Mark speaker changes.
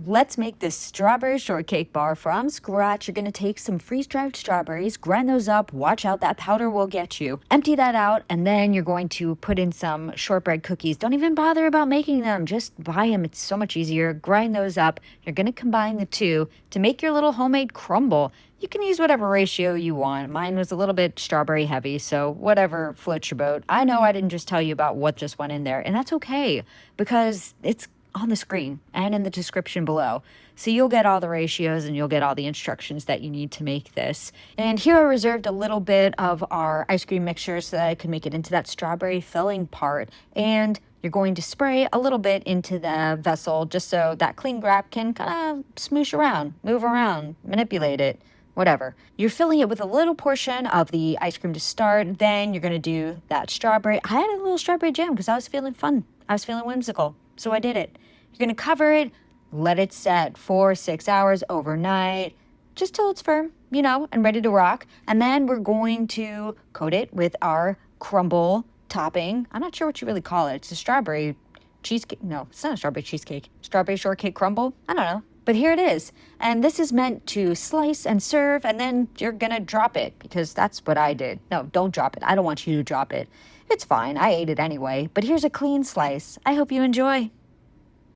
Speaker 1: Let's make this strawberry shortcake bar from scratch. You're going to take some freeze-dried strawberries, grind those up, watch out, that powder will get you. Empty that out, and then you're going to put in some shortbread cookies. Don't even bother about making them, just buy them. It's so much easier. Grind those up. You're going to combine the two to make your little homemade crumble. You can use whatever ratio you want. Mine was a little bit strawberry heavy, so whatever floats your boat. I know I didn't just tell you about what just went in there, and that's okay because it's on the screen and in the description below. So you'll get all the ratios and you'll get all the instructions that you need to make this. And here I reserved a little bit of our ice cream mixture so that I could make it into that strawberry filling part. And you're going to spray a little bit into the vessel just so that cling wrap can kind of smoosh around, move around, manipulate it. Whatever. You're filling it with a little portion of the ice cream to start. Then you're going to do that strawberry. I had a little strawberry jam because I was feeling fun. I was feeling whimsical. So I did it. You're going to cover it, let it set for 6 hours overnight, just till it's firm, and ready to rock. And then we're going to coat it with our crumble topping. I'm not sure what you really call it. It's a strawberry cheesecake. No, it's not a strawberry cheesecake. Strawberry shortcake crumble. I don't know. But here it is. And this is meant to slice and serve, and then you're going to drop it because that's what I did. No, don't drop it. I don't want you to drop it. It's fine. I ate it anyway. But here's a clean slice. I hope you enjoy.